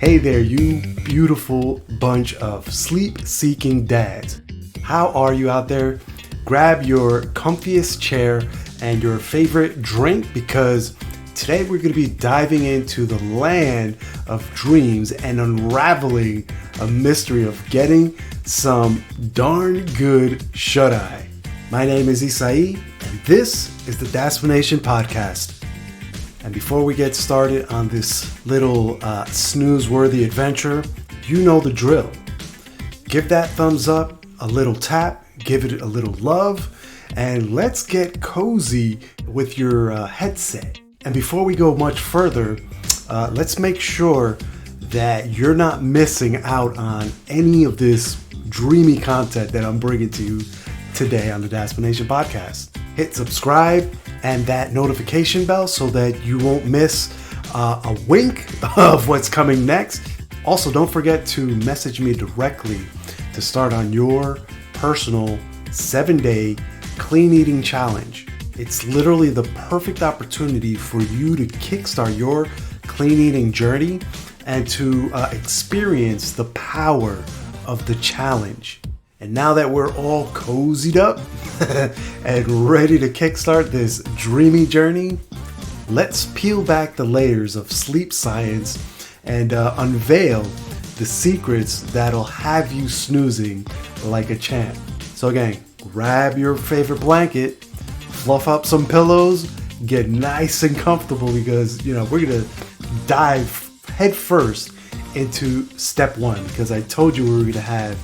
Hey there, you beautiful bunch of sleep-seeking dads. How are you out there? Grab your comfiest chair and your favorite drink because today we're going to be diving into the land of dreams and unraveling a mystery of getting some darn good shut-eye. My name is Isai, and this is the Daspination Podcast. And before we get started on this little snooze-worthy adventure, you know the drill. Give that thumbs up, a little tap, give it a little love, and let's get cozy with your headset. And before we go much further, let's make sure that you're not missing out on any of this dreamy content that I'm bringing to you today on the Daspination Podcast. Hit subscribe and that notification bell so that you won't miss a wink of what's coming next. Also, don't forget to message me directly to start on your personal 7-day clean eating challenge. It's literally the perfect opportunity for you to kickstart your clean eating journey and to experience the power of the challenge. And now that we're all cozied up and ready to kickstart this dreamy journey, let's peel back the layers of sleep science and unveil the secrets that'll have you snoozing like a champ. So again, grab your favorite blanket, fluff up some pillows, get nice and comfortable because, we're going to dive head first into step one because I told you we were going to have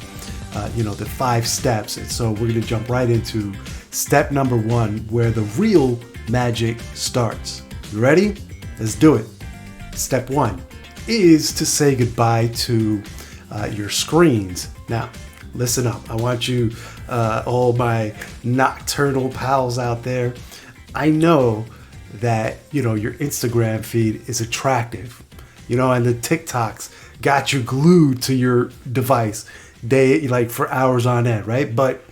the 5 steps. And so we're going to jump right into step number 1 where the real magic starts. You ready? Let's do it. Step 1 is to say goodbye to your screens. Now, listen up. I want you, all my nocturnal pals out there. I know that, your Instagram feed is attractive, and the TikToks got you glued to your device for hours on end, right? But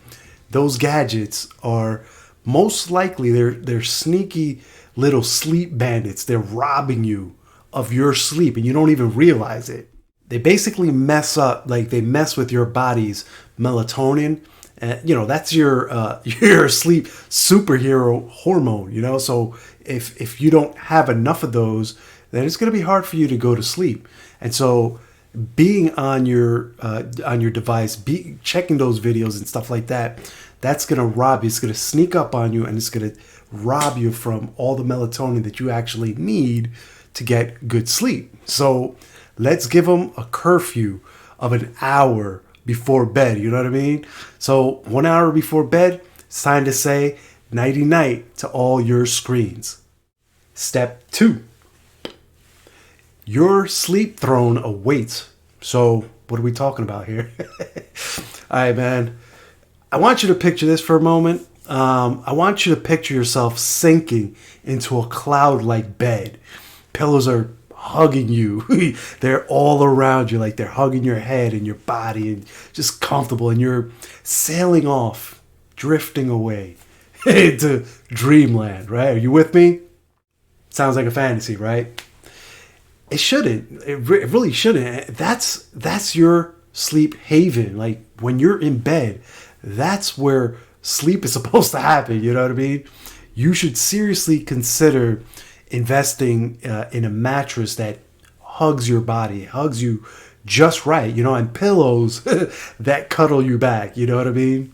those gadgets are most likely they're sneaky little sleep bandits. They're robbing you of your sleep and you don't even realize it. They basically mess with your body's melatonin. And that's your sleep superhero hormone, so if you don't have enough of those, then it's going to be hard for you to go to sleep. And so being on your device, checking those videos and stuff like that, that's going to rob you. It's going to sneak up on you and it's going to rob you from all the melatonin that you actually need to get good sleep. So let's give them a curfew of an hour before bed. You know what I mean? So 1 hour before bed, it's time to say nighty-night to all your screens. Step 2. Your sleep throne awaits. So what are we talking about here? All right, man. I want you to picture this for a moment. I want you to picture yourself sinking into a cloud-like bed. Pillows are hugging you. They're all around you, like they're hugging your head and your body and just comfortable. And you're sailing off, drifting away into Dreamland, right? Are you with me? Sounds like a fantasy, right? It shouldn't. It really shouldn't. That's your sleep haven. Like when you're in bed, that's where sleep is supposed to happen. You know what I mean? You should seriously consider investing in a mattress that hugs your body, hugs you just right, and pillows that cuddle you back. You know what I mean?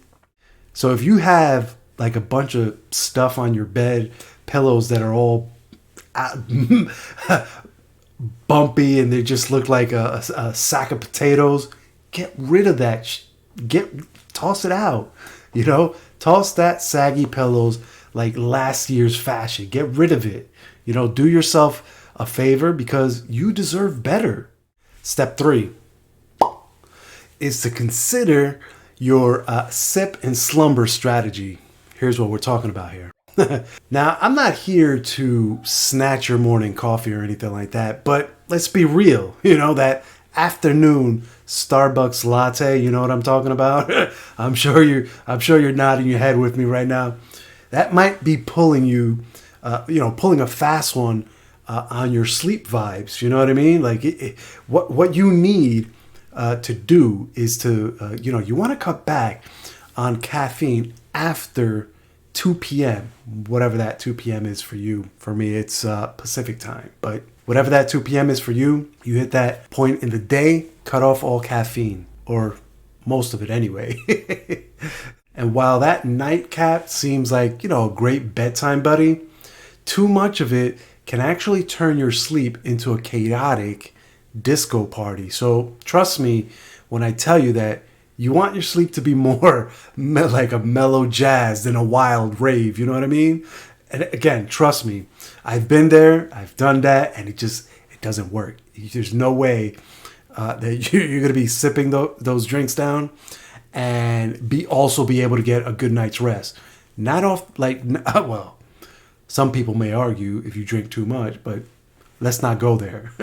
So if you have like a bunch of stuff on your bed, pillows that are all bumpy and they just look like a sack of potatoes, get rid of that. Toss it out. Toss that saggy pillows like last year's fashion. Get rid of it. Do yourself a favor because you deserve better. Step 3 is to consider your sip and slumber strategy. Here's what we're talking about here. Now, I'm not here to snatch your morning coffee or anything like that, but let's be real. That afternoon Starbucks latte, you know what I'm talking about? I'm sure you're nodding your head with me right now. That might be pulling a fast one on your sleep vibes. You know what I mean? Like what you need to do is to you want to cut back on caffeine after 2 p.m. whatever that 2 p.m. is for you. For me, it's Pacific time, but whatever that 2 p.m. is for you, you hit that point in the day, cut off all caffeine, or most of it anyway. And while that nightcap seems like, a great bedtime buddy, too much of it can actually turn your sleep into a chaotic disco party. So trust me when I tell you that you want your sleep to be more like a mellow jazz than a wild rave. You know what I mean? And again, trust me, I've been there, I've done that, and it doesn't work. There's no way that you're going to be sipping those drinks down and also be able to get a good night's rest. Not off well, some people may argue if you drink too much, but let's not go there.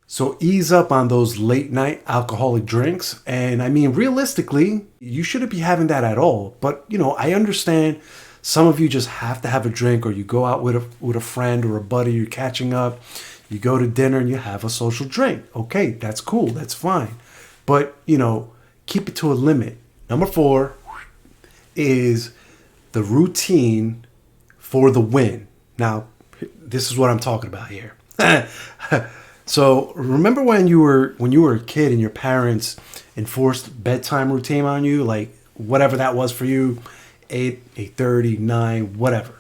So ease up on those late night alcoholic drinks. And I mean, realistically, you shouldn't be having that at all. But, I understand some of you just have to have a drink, or you go out with a friend or a buddy, you're catching up, you go to dinner and you have a social drink. Okay, that's cool. That's fine. But, keep it to a limit. Number 4 is the routine for the win. Now, this is what I'm talking about here. So remember when you were a kid and your parents enforced bedtime routine on you, like whatever that was for you, 8, 8:30, 9, whatever.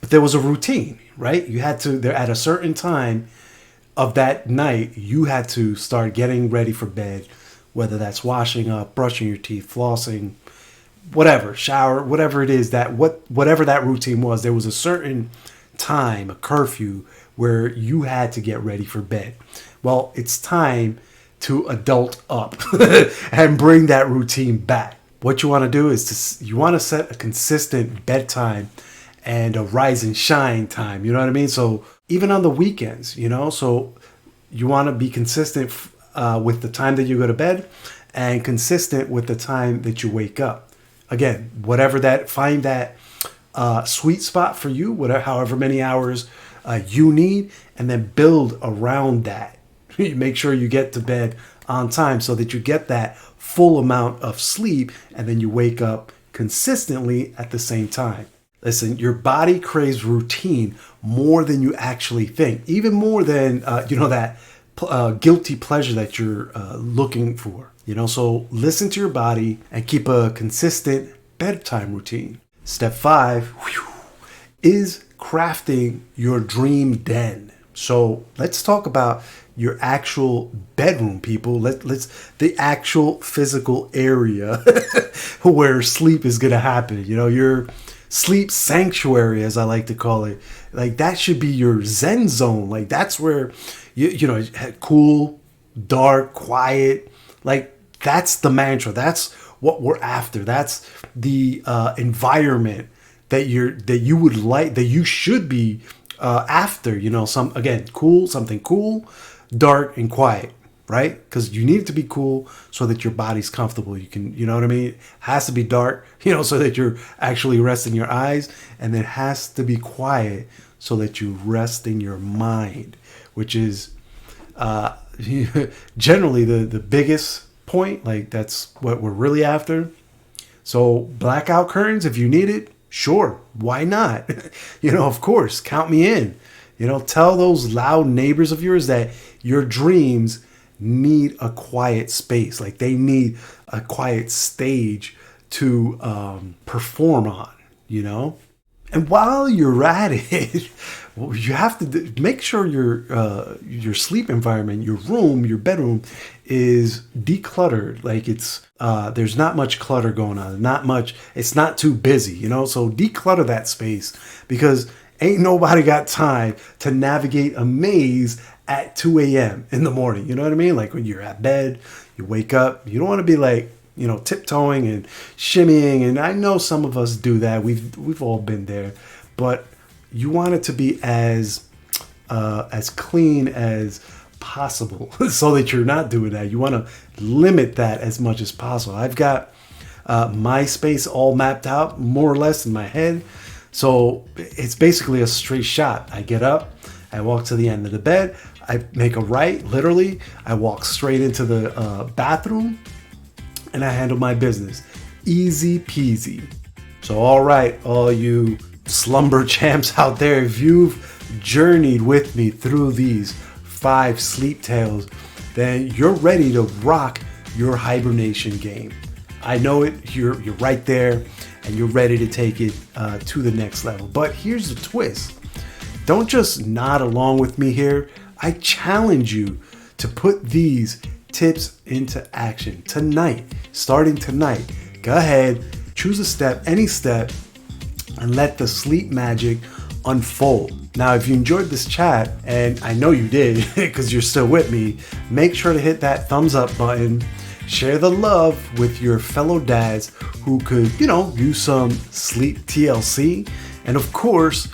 But there was a routine, right? You had to, at a certain time of that night, you had to start getting ready for bed, whether that's washing up, brushing your teeth, flossing, whatever, shower, whatever it is, whatever that routine was, there was a certain time, a curfew, where you had to get ready for bed. Well, it's time to adult up and bring that routine back. What you want to do is you want to set a consistent bedtime and a rise and shine time. You know what I mean? So even on the weekends, so you want to be consistent with the time that you go to bed and consistent with the time that you wake up. Again, find that sweet spot for you, however many hours you need, and then build around that. Make sure you get to bed on time so that you get that full amount of sleep, and then you wake up consistently at the same time. Listen, your body craves routine more than you actually think, even more than that guilty pleasure that you're looking for. So listen to your body and keep a consistent bedtime routine. Step 5 is crafting your dream den. So let's talk about your actual bedroom, people. Let's the actual physical area where sleep is gonna happen. Your sleep sanctuary, as I like to call it. Like that should be your Zen zone. Like that's where cool, dark, quiet. Like that's the mantra. That's what we're after. That's the environment that you would like, that you should be after. Something cool, dark, and quiet, right? Because you need it to be cool so that your body's comfortable. You can, you know what I mean? It has to be dark, so that you're actually resting your eyes, and it has to be quiet so that you rest in your mind, which is generally the biggest point. Like that's what we're really after. So blackout curtains, if you need it, sure, why not? Of course, count me in. Tell those loud neighbors of yours that your dreams need a quiet space. Like they need a quiet stage to perform on, And while you're at it, you have to make sure your sleep environment, your room, your bedroom is decluttered. Like there's not much clutter going on. It's not too busy, So declutter that space, because ain't nobody got time to navigate a maze at 2 a.m. in the morning. You know what I mean? Like when you're at bed, you wake up, you don't want to be like, tiptoeing and shimmying. And I know some of us do that. We've all been there, but you want it to be as clean as possible so that you're not doing that. You want to limit that as much as possible. I've got my space all mapped out more or less in my head. So it's basically a straight shot. I get up, I walk to the end of the bed. I make a right, literally. I walk straight into the bathroom and I handle my business. Easy peasy. So all right, all you slumber champs out there, if you've journeyed with me through these 5 sleep tales, then you're ready to rock your hibernation game. I know it, you're right there and you're ready to take it to the next level. But here's the twist. Don't just nod along with me here. I challenge you to put these tips into action tonight, starting tonight. Go ahead, choose a step, any step, and let the sleep magic unfold. Now, if you enjoyed this chat, and I know you did because you're still with me, make sure to hit that thumbs up button. Share the love with your fellow dads who could, use some sleep TLC. And of course,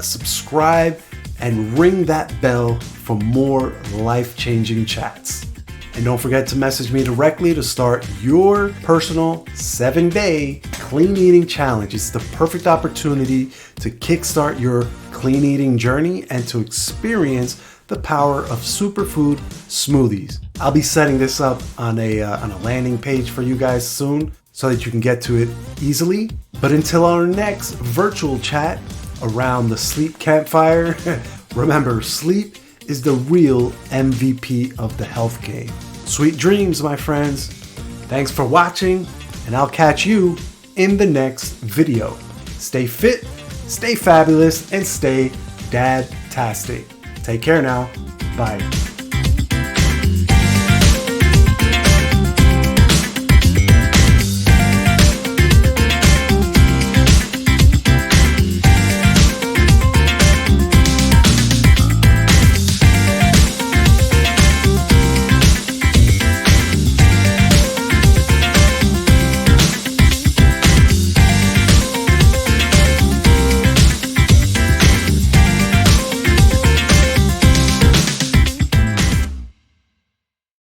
subscribe and ring that bell for more life-changing chats. And don't forget to message me directly to start your personal 7-day clean eating challenge. It's the perfect opportunity to kickstart your clean eating journey and to experience the power of superfood smoothies. I'll be setting this up on a landing page for you guys soon so that you can get to it easily. But until our next virtual chat around the sleep campfire, remember, sleep is the real MVP of the health game. Sweet dreams, my friends. Thanks for watching, and I'll catch you in the next video. Stay fit, stay fabulous, and stay dad-tastic. Take care now. Bye.